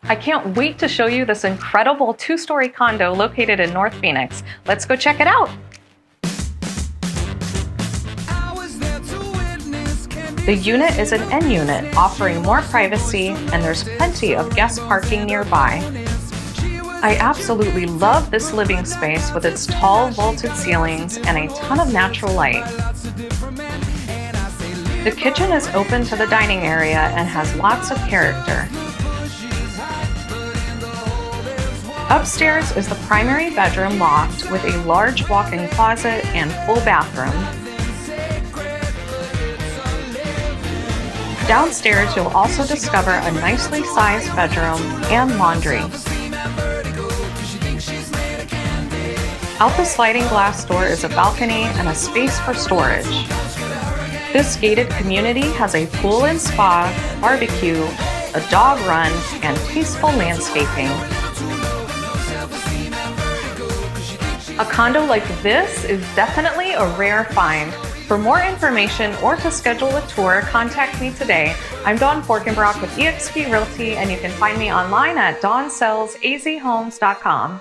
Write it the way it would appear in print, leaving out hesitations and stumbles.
I can't wait to show you this incredible 2-story condo located in North Phoenix. Let's go check it out. The unit is an end unit, offering more privacy, and there's plenty of guest parking nearby. I absolutely love this living space with its tall vaulted ceilings and a ton of natural light. The kitchen is open to the dining area and has lots of character. Upstairs is the primary bedroom loft with a large walk-in closet and full bathroom. Downstairs, you'll also discover a nicely sized bedroom and laundry. Out the sliding glass door is a balcony and a space for storage. This gated community has a pool and spa, barbecue, a dog run, and tasteful landscaping. A condo like this is definitely a rare find. For more information or to schedule a tour, contact me today. I'm Dawn Forkenbrock with eXp Realty, and you can find me online at dawnsellsazhomes.com.